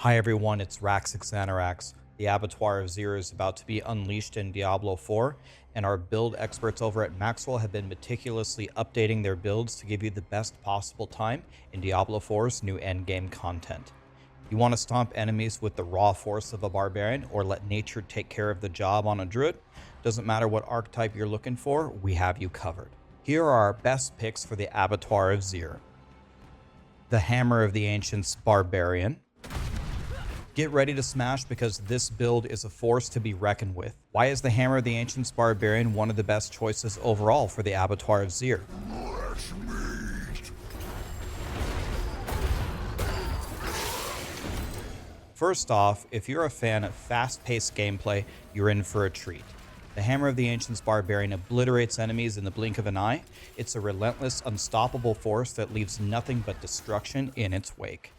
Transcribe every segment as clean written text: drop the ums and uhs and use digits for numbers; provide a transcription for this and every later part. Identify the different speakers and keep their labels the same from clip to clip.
Speaker 1: Hi everyone, it's Raxxanax. The Abattoir of Zir is about to be unleashed in Diablo 4, and our build experts over at maxroll have been meticulously updating their builds to give you the best possible time in Diablo 4's new endgame content. You want to stomp enemies with the raw force of a barbarian or let nature take care of the job on a druid? Doesn't matter what archetype you're looking for, we have you covered. Here are our best picks for the Abattoir of Zir. The Hammer of the Ancients Barbarian. Get ready to smash because this build is a force to be reckoned with. Why is the Hammer of the Ancients Barbarian one of the best choices overall for the Abattoir of Zir? First off, if you're a fan of fast-paced gameplay, you're in for a treat. The Hammer of the Ancients Barbarian obliterates enemies in the blink of an eye. It's a relentless, unstoppable force that leaves nothing but destruction in its wake.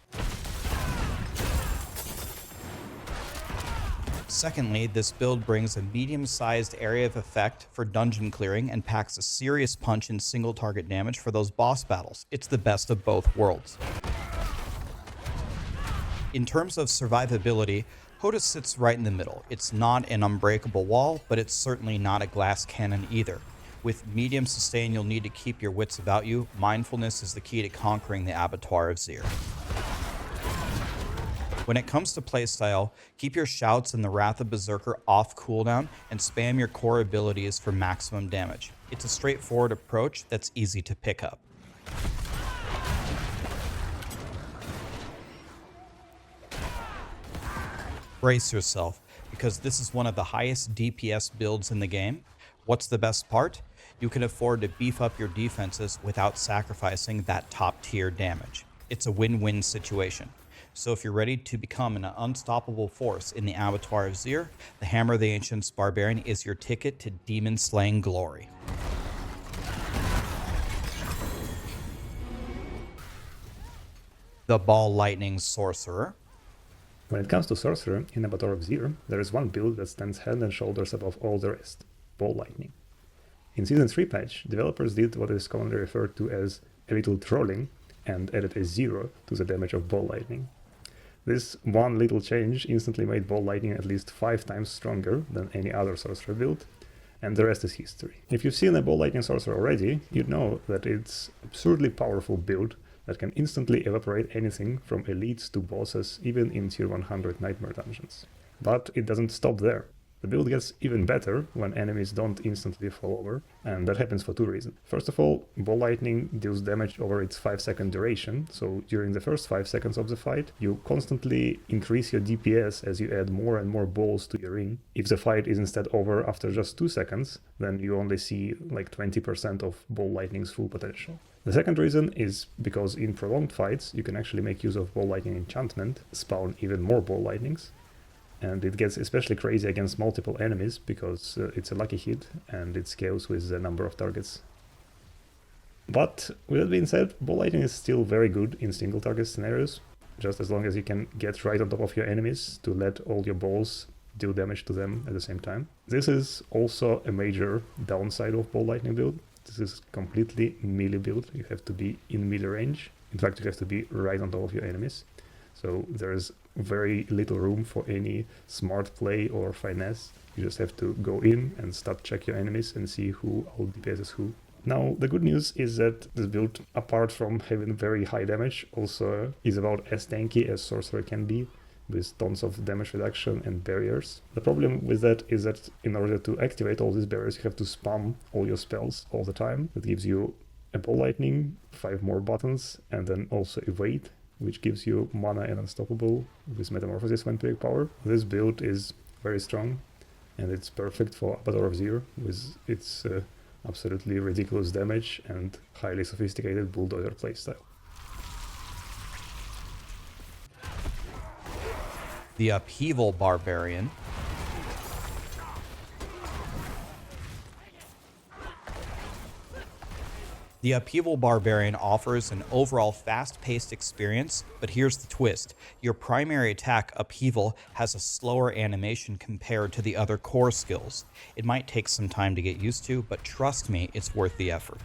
Speaker 1: Secondly, this build brings a medium-sized area of effect for dungeon clearing and packs a serious punch in single target damage for those boss battles. It's the best of both worlds. In terms of survivability, HotA sits right in the middle. It's not an unbreakable wall, but it's certainly not a glass cannon either. With medium sustain, you'll need to keep your wits about you. Mindfulness is the key to conquering the Abattoir of Zir. When it comes to playstyle, keep your shouts and the Wrath of Berserker off cooldown and spam your core abilities for maximum damage. It's a straightforward approach that's easy to pick up. Brace yourself, because this is one of the highest DPS builds in the game. What's the best part? You can afford to beef up your defenses without sacrificing that top tier damage. It's a win-win situation. So if you're ready to become an unstoppable force in the Abattoir of Zir, the Hammer of the Ancients Barbarian is your ticket to demon-slaying glory. The Ball Lightning Sorcerer.
Speaker 2: When it comes to Sorcerer in Abattoir of Zir, there is one build that stands head and shoulders above all the rest: Ball Lightning. In Season 3 patch, developers did what is commonly referred to as a little trolling and added a 0 to the damage of Ball Lightning. This one little change instantly made Ball Lightning at least 5 times stronger than any other Sorcerer build, and the rest is history. If you've seen a Ball Lightning Sorcerer already, you'd know that it's an absurdly powerful build that can instantly evaporate anything from elites to bosses, even in tier 100 Nightmare dungeons. But it doesn't stop there. The build gets even better when enemies don't instantly fall over, and that happens for 2 reasons. First of all, Ball Lightning deals damage over its 5-second duration, so during the first 5 seconds of the fight, you constantly increase your DPS as you add more and more balls to your ring. If the fight is instead over after just 2 seconds, then you only see like 20% of Ball Lightning's full potential. The second reason is because in prolonged fights, you can actually make use of Ball Lightning enchantment, spawn even more Ball Lightnings, and it gets especially crazy against multiple enemies because it's a lucky hit and it scales with the number of targets. But with that being said, Ball Lightning is still very good in single target scenarios, just as long as you can get right on top of your enemies to let all your balls deal damage to them at the same time. This is also a major downside of Ball Lightning build. This is completely melee build. You have to be in melee range. In fact, you have to be right on top of your enemies. So there's very little room for any smart play or finesse. You just have to go in and stat check your enemies and see who out DPSs who. Now, the good news is that this build, apart from having very high damage, also is about as tanky as Sorcerer can be, with tons of damage reduction and barriers. The problem with that is that in order to activate all these barriers, you have to spam all your spells all the time. That gives you a Ball Lightning, 5 more buttons, and then also Evade, which gives you mana and Unstoppable with Metamorphosis when playing power. This build is very strong, and it's perfect for Abattoir of Zir with its absolutely ridiculous damage and highly sophisticated bulldozer playstyle.
Speaker 1: The Upheaval Barbarian. The Upheaval Barbarian offers an overall fast-paced experience, but here's the twist. Your primary attack, Upheaval, has a slower animation compared to the other core skills. It might take some time to get used to, but trust me, it's worth the effort.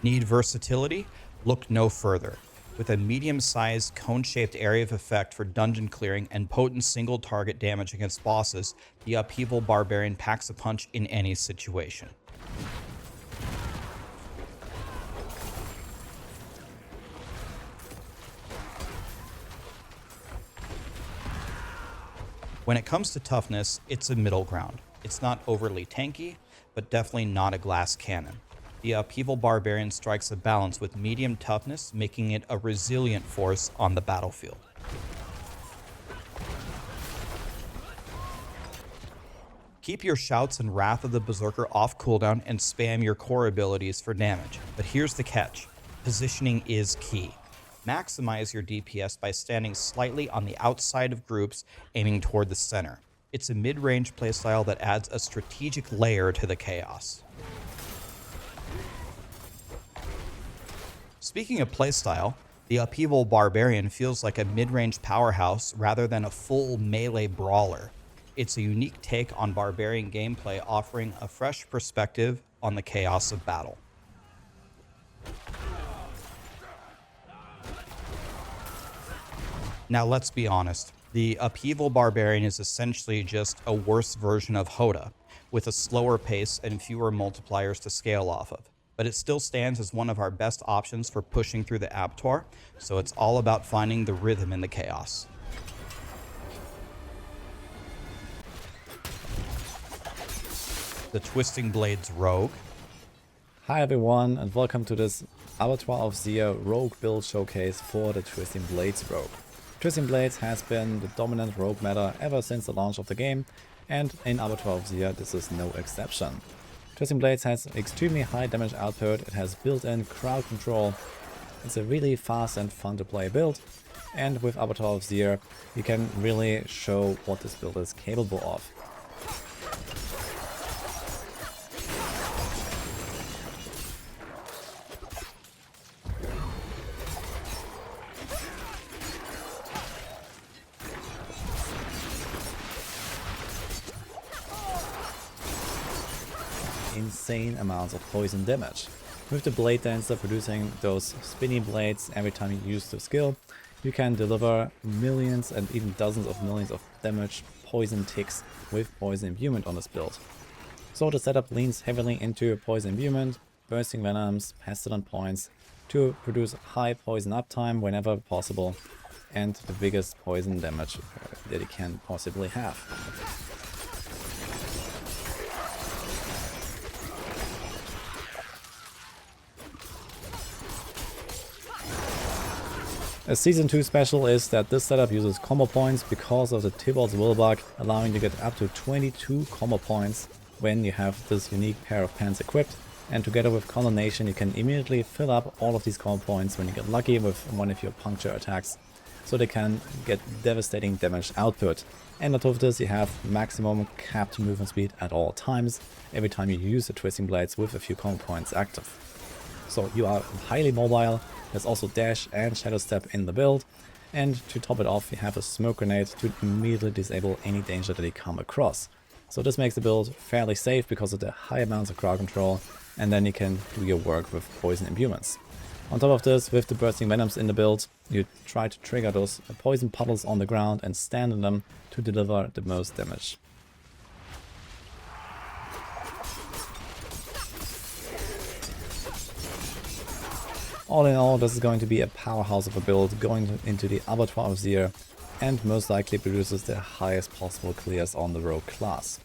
Speaker 1: Need versatility? Look no further. With a medium-sized cone-shaped area of effect for dungeon clearing and potent single-target damage against bosses, the Upheaval Barbarian packs a punch in any situation. When it comes to toughness, it's a middle ground. It's not overly tanky, but definitely not a glass cannon. The Upheaval Barbarian strikes a balance with medium toughness, making it a resilient force on the battlefield. Keep your shouts and Wrath of the Berserker off cooldown and spam your core abilities for damage. But here's the catch. Positioning is key. Maximize your DPS by standing slightly on the outside of groups, aiming toward the center. It's a mid-range playstyle that adds a strategic layer to the chaos. Speaking of playstyle, the Upheaval Barbarian feels like a mid-range powerhouse rather than a full melee brawler. It's a unique take on Barbarian gameplay, offering a fresh perspective on the chaos of battle. Now let's be honest, the Upheaval Barbarian is essentially just a worse version of HotA, with a slower pace and fewer multipliers to scale off of. But it still stands as one of our best options for pushing through the Abattoir, so it's all about finding the rhythm in the chaos. The Twisting Blades Rogue.
Speaker 3: Hi everyone and welcome to this Abattoir of Zir Rogue build showcase for the Twisting Blades Rogue. Twisting Blades has been the dominant rogue meta ever since the launch of the game, and in Abattoir of Zir this is no exception. Twisting Blades has extremely high damage output, it has built-in crowd control, it's a really fast and fun to play build, and with Abattoir of Zir you can really show what this build is capable of. Insane amounts of poison damage. With the Blade Dancer producing those spinny blades every time you use the skill, you can deliver millions and even dozens of millions of damage poison ticks with poison imbuement on this build. So the setup leans heavily into poison imbuement, bursting venoms, pestilent points to produce high poison uptime whenever possible and the biggest poison damage that it can possibly have. A Season 2 special is that this setup uses combo points because of the Tybalt's Will bug, allowing you to get up to 22 combo points when you have this unique pair of pants equipped, and together with Condemnation you can immediately fill up all of these combo points when you get lucky with one of your puncture attacks, so they can get devastating damage output. And on top of this you have maximum capped movement speed at all times, every time you use the Twisting Blades with a few combo points active. So you are highly mobile. There's also dash and shadow step in the build, and to top it off you have a smoke grenade to immediately disable any danger that you come across. So this makes the build fairly safe because of the high amounts of crowd control, and then you can do your work with poison imbuements. On top of this, with the bursting venoms in the build, you try to trigger those poison puddles on the ground and stand in them to deliver the most damage. All in all, this is going to be a powerhouse of a build going into the Abattoir of Zir, and most likely produces the highest possible clears on the rogue class.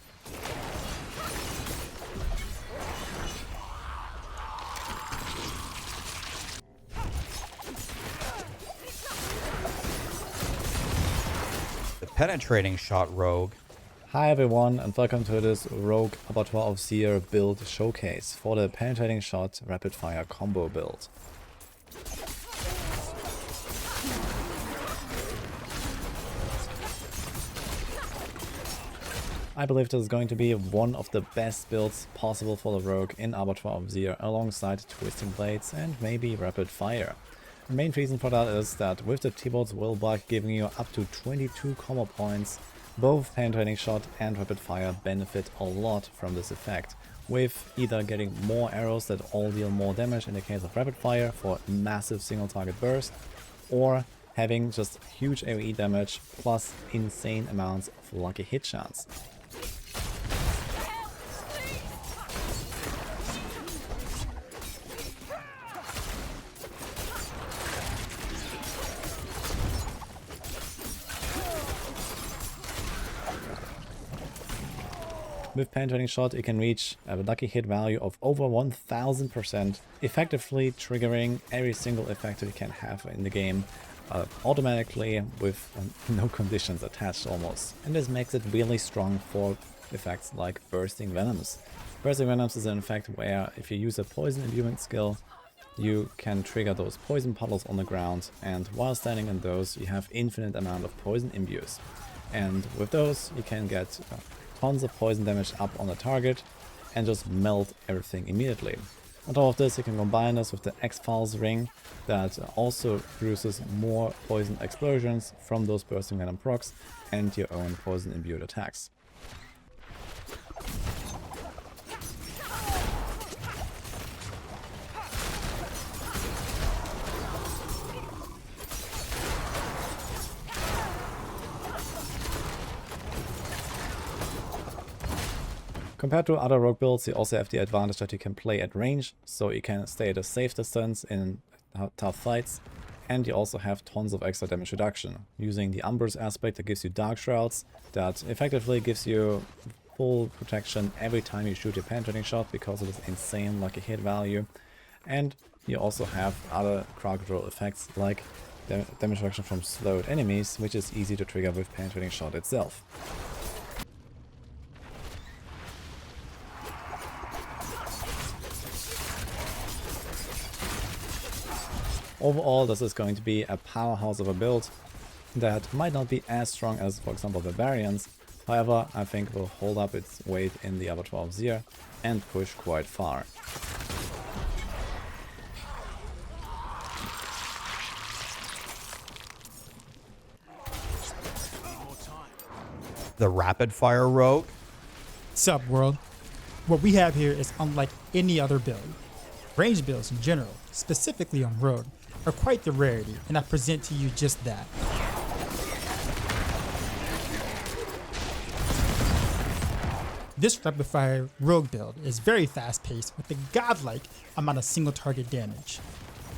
Speaker 1: The Penetrating Shot Rogue.
Speaker 3: Hi everyone and welcome to this Rogue Abattoir of Zir build showcase for the Penetrating Shot Rapid Fire combo build. I believe this is going to be one of the best builds possible for the Rogue in Abattoir of Zir, alongside Twisting Blades and maybe Rapid Fire. The main reason for that is that with the Tybalt's Will bug giving you up to 22 combo points, both Penetrating Shot and Rapid Fire benefit a lot from this effect, with either getting more arrows that all deal more damage in the case of rapid fire for massive single target burst, or having just huge AoE damage plus insane amounts of lucky hit chance. With penetrating shot, it can reach a lucky hit value of over 1000%, effectively triggering every single effect that you can have in the game automatically with no conditions attached almost. And this makes it really strong for effects like Bursting Venoms. Bursting Venoms is an effect where if you use a poison imbuement skill, you can trigger those poison puddles on the ground, and while standing in those you have infinite amount of poison imbues. And with those you can get tons of poison damage up on the target and just melt everything immediately. On top of this, you can combine this with the X-Files ring that also produces more poison explosions from those bursting venom procs and your own poison imbued attacks. Compared to other rogue builds, you also have the advantage that you can play at range, so you can stay at a safe distance in tough fights, and you also have tons of extra damage reduction, using the Umbrous aspect that gives you Dark Shrouds, that effectively gives you full protection every time you shoot your penetrating shot because of this insane lucky hit value, and you also have other crowd control effects like damage reduction from slowed enemies, which is easy to trigger with penetrating shot itself. Overall, this is going to be a powerhouse of a build that might not be as strong as, for example, Barbarians. However, I think will hold up its weight in the Abattoir of Zir and push quite far.
Speaker 1: The rapid fire rogue.
Speaker 4: Sup, world? What we have here is unlike any other build. Ranged builds in general, specifically on rogue, are quite the rarity, and I present to you just that. This rapid fire rogue build is very fast paced with a godlike amount of single target damage.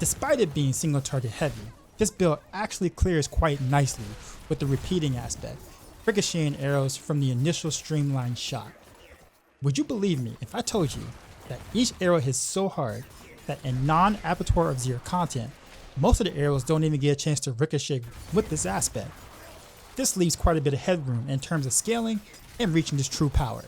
Speaker 4: Despite it being single target heavy, this build actually clears quite nicely with the repeating aspect, ricocheting arrows from the initial streamlined shot. Would you believe me if I told you that each arrow hits so hard that in non-Abattoir of Zir content, most of the arrows don't even get a chance to ricochet with this aspect. This leaves quite a bit of headroom in terms of scaling and reaching this true power.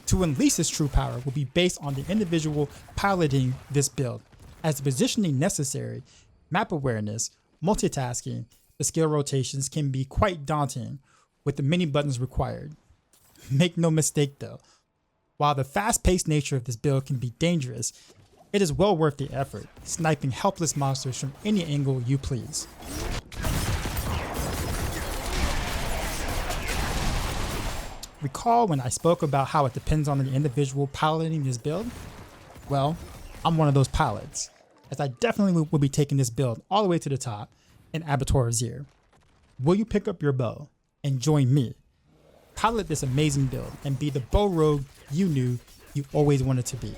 Speaker 4: To unleash this true power will be based on the individual piloting this build, as the positioning necessary, map awareness, multitasking, the skill rotations can be quite daunting with the many buttons required. Make no mistake though, while the fast-paced nature of this build can be dangerous, it is well worth the effort, sniping helpless monsters from any angle you please. Recall when I spoke about how it depends on the individual piloting this build? Well, I'm one of those pilots, as I definitely will be taking this build all the way to the top in Abattoir of Zir. Will you pick up your bow and join me? Pilot this amazing build and be the bow rogue you knew you always wanted to be.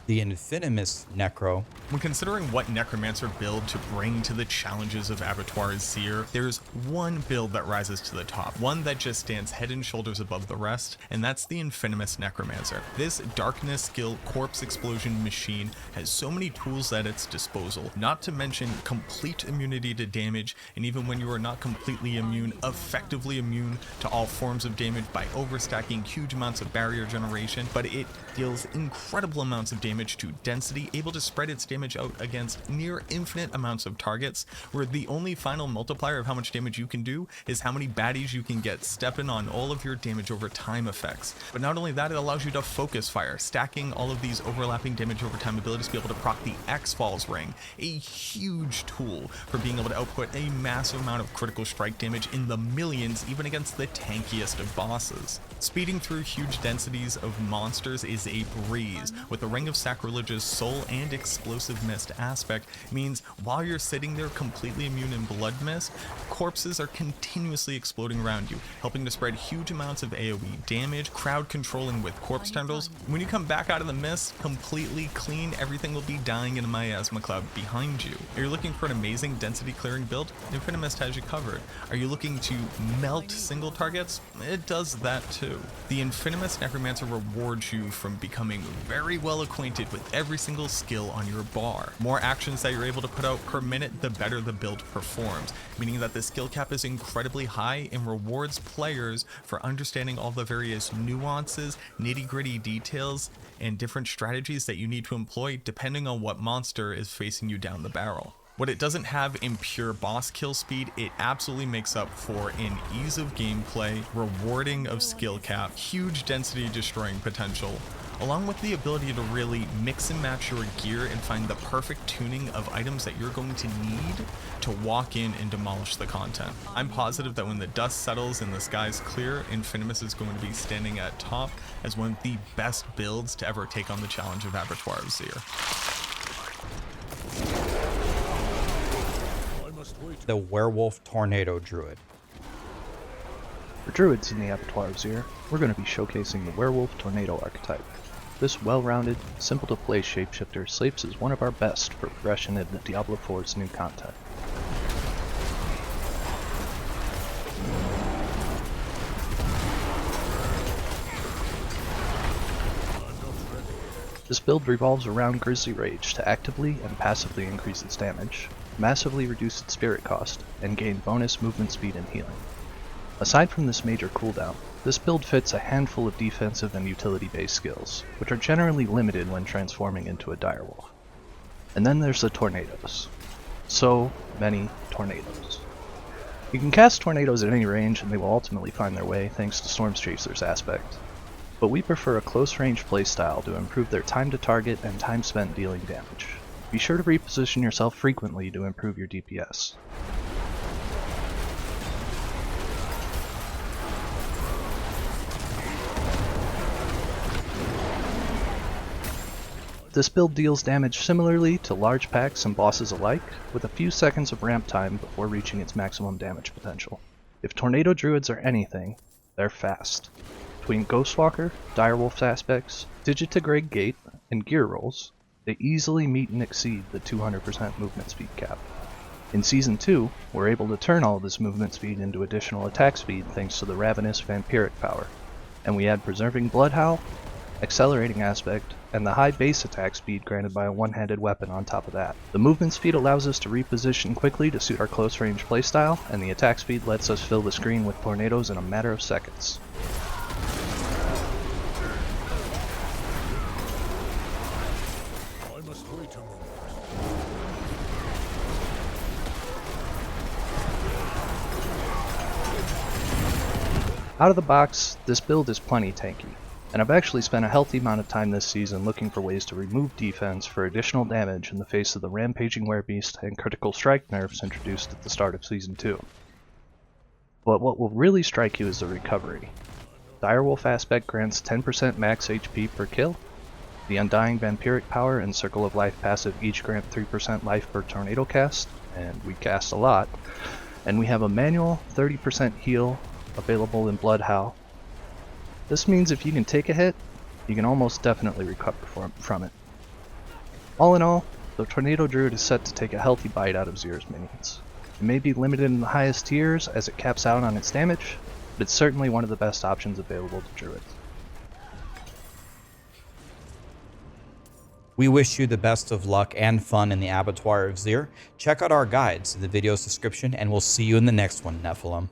Speaker 1: The Infimist
Speaker 5: When considering what Necromancer build to bring to the challenges of Abattoir Of Zir, there's one build that rises to the top, one that just stands head and shoulders above the rest, and that's the Infimist Necromancer. This darkness skill corpse explosion machine has so many tools at its disposal, not to mention complete immunity to damage, and even when you are not completely immune, effectively immune to all forms of damage by overstacking huge amounts of barrier generation, but it deals incredible amounts of damage to density, able to spread its damage out against near infinite amounts of targets, where the only final multiplier of how much damage you can do is how many baddies you can get stepping on all of your damage over time effects. But not only that, it allows you to focus fire, stacking all of these overlapping damage over time abilities to be able to proc the X-Falls ring, a huge tool for being able to output a massive amount of critical strike damage in the millions, even against the tankiest of bosses. Speeding through huge densities of monsters is a breeze, with the Ring of Sacrilege's soul and explosive mist aspect means while you're sitting there completely immune in blood mist, corpses are continuously exploding around you, helping to spread huge amounts of AoE damage, crowd controlling with corpse tendrils. When you come back out of the mist completely clean, everything will be dying in a miasma cloud behind you. Are you looking for an amazing density clearing build? Infimist has you covered. Are you looking to melt single targets? It does that too. The Infimist Necromancer rewards you from becoming very well acquainted with every single skill on your bar. More actions that you're able to put out per minute, the better the build performs, meaning that the skill cap is incredibly high and rewards players for understanding all the various nuances, nitty-gritty details, and different strategies that you need to employ depending on what monster is facing you down the barrel. What it doesn't have in pure boss kill speed, it absolutely makes up for in ease of gameplay, rewarding of skill cap, huge density destroying potential, along with the ability to really mix and match your gear and find the perfect tuning of items that you're going to need to walk in and demolish the content. I'm positive that when the dust settles and the sky's clear, Infimist is going to be standing at top as one of the best builds to ever take on the challenge of Abattoir Of Zir.
Speaker 1: The Werewolf Tornado Druid.
Speaker 6: For druids in the Abattoir Of Zir, we're going to be showcasing the Werewolf Tornado archetype. This well-rounded, simple-to-play shapeshifter slates as one of our best for progression into Diablo 4's new content. This build revolves around Grizzly Rage to actively and passively increase its damage, massively reduce its spirit cost, and gain bonus movement speed and healing. Aside from this major cooldown, this build fits a handful of defensive and utility-based skills, which are generally limited when transforming into a direwolf. And then there's the tornadoes. So many tornadoes. You can cast tornadoes at any range and they will ultimately find their way thanks to Storm Chaser's aspect, but we prefer a close-range playstyle to improve their time to target and time spent dealing damage. Be sure to reposition yourself frequently to improve your DPS. This build deals damage similarly to large packs and bosses alike, with a few seconds of ramp time before reaching its maximum damage potential. If Tornado Druids are anything, they're fast. Between Ghostwalker, Direwolf aspects, Digitigrade Gate, and gear rolls, they easily meet and exceed the 200% movement speed cap. In Season 2, we're able to turn all of this movement speed into additional attack speed thanks to the Ravenous Vampiric power, and we add Preserving Bloodhowl, Accelerating Aspect, and the high base attack speed granted by a one-handed weapon on top of that. The movement speed allows us to reposition quickly to suit our close-range playstyle, and the attack speed lets us fill the screen with tornadoes in a matter of seconds. Out of the box, this build is plenty tanky, and I've actually spent a healthy amount of time this season looking for ways to remove defense for additional damage in the face of the Rampaging Werebeast and Critical Strike nerfs introduced at the start of Season 2. But what will really strike you is the recovery. Direwolf aspect grants 10% max HP per kill, the Undying Vampiric power and Circle of Life passive each grant 3% life per tornado cast, and we cast a lot, and we have a manual 30% heal available in Bloodhowl. This means if you can take a hit, you can almost definitely recover from it. All in all, though Tornado Druid is set to take a healthy bite out of Zir's minions. It may be limited in the highest tiers as it caps out on its damage, but it's certainly one of the best options available to Druids.
Speaker 1: We wish you the best of luck and fun in the Abattoir of Zir. Check out our guides in the video's description, and we'll see you in the next one, Nephilim.